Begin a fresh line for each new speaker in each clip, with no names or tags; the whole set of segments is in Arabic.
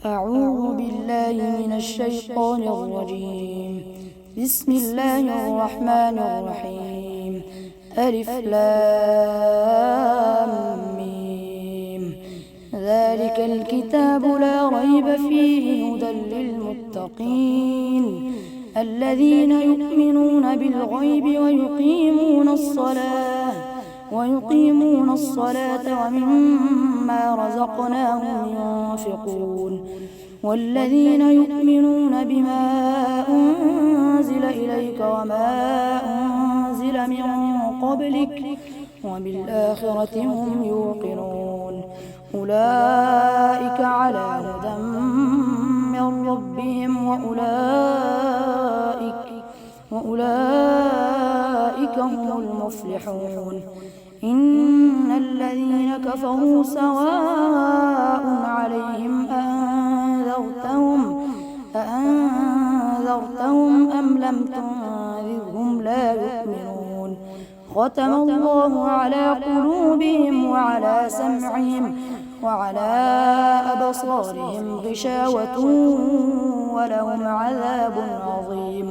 أعوذ بالله من الشيطان الرجيم. بسم الله الرحمن الرحيم. ألف لام ميم. ذلك الكتاب لا ريب فيه هدى للمتقين الذين يؤمنون بالغيب ويقيمون الصلاة ومما رزقناهم ينفقون والذين يؤمنون بما أنزل إليك وما أنزل من قبلك وبالآخرة هم يوقنون أولئك على هدى من ربهم وأولئك هم المفلحون. إن الذين كفروا سواء عليهم أأنذرتهم أم لم تنذرهم لا يؤمنون. ختم الله على قلوبهم وعلى سمعهم وعلى أبصارهم غشاوة ولهم عذاب عظيم.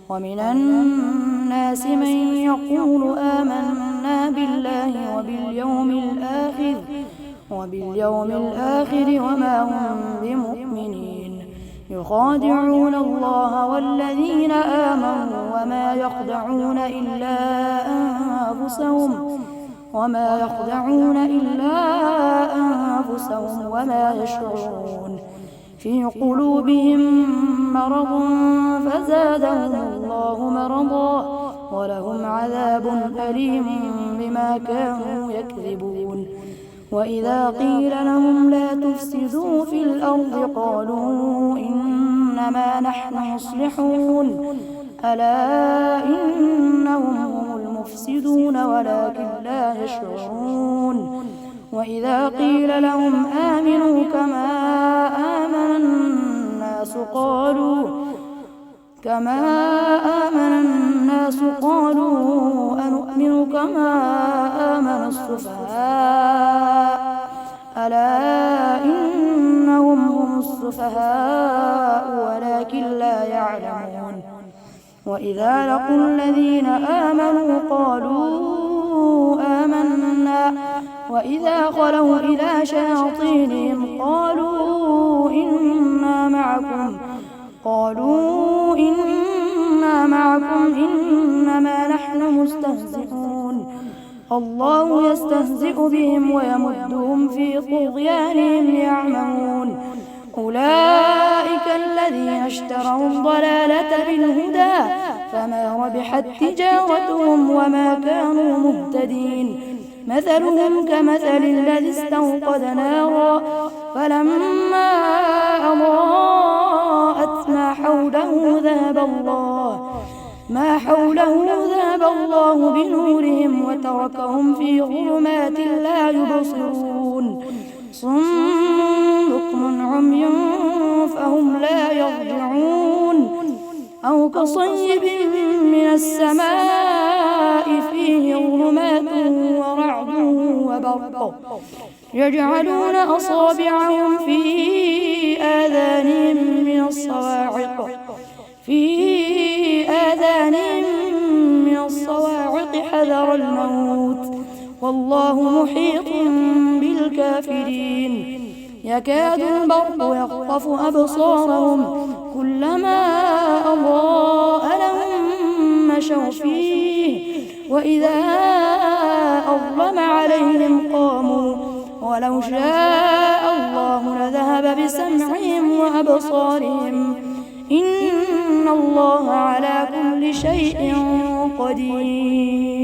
ومن الناس من يقول آمنا بالله وباليوم الآخر وما هم بمؤمنين. يخادعون الله والذين آمنوا وما يخدعون إلا أنفسهم وما يشعرون. في قلوبهم مرض فزادهم الله مرضا ولهم عذاب أليم بما كانوا يكذبون. وإذا قيل لهم لا تفسدوا في الأرض قالوا إنما نحن مصلحون ألا إنهم هم المفسدون ولكن لا يشعرون. وإذا قيل لهم آمنوا كما آمن الناس قالوا أنؤمن كما آمن السفهاء ألا إنهم هم السفهاء ولكن لا يعلمون. وإذا لقوا الذين آمنوا قالوا آمنا وإذا خلوا إلى شياطينهم قالوا إنا معكم إنما نحن مستهزئون. الله يستهزئ بهم ويمدهم في طغيانهم يعمهون. أولئك الذين اشتروا الضلالة بالهدى فما ربحت تجارتهم وما كانوا مهتدين. مثلهم كمثل الذي استوقد نارا فلما أضاءت ما حوله ذهب الله بنورهم وتركهم في ظلمات لا يبصرون. صم بكم عمي فهم لا يرجعون. أو كصيب من السماء فيه ظلمات ورعد وبرق يجعلون أصابعهم في آذانهم من الصواعق حذر الموت والله محيط بالكافرين. يكاد البرق يخطف أبصارهم كلما أضاء لهم مشوا فيه وإذا أظلم عليهم قاموا ولو شاء الله لذهب بسمعهم وأبصارهم إن الله على كل شيء قدير.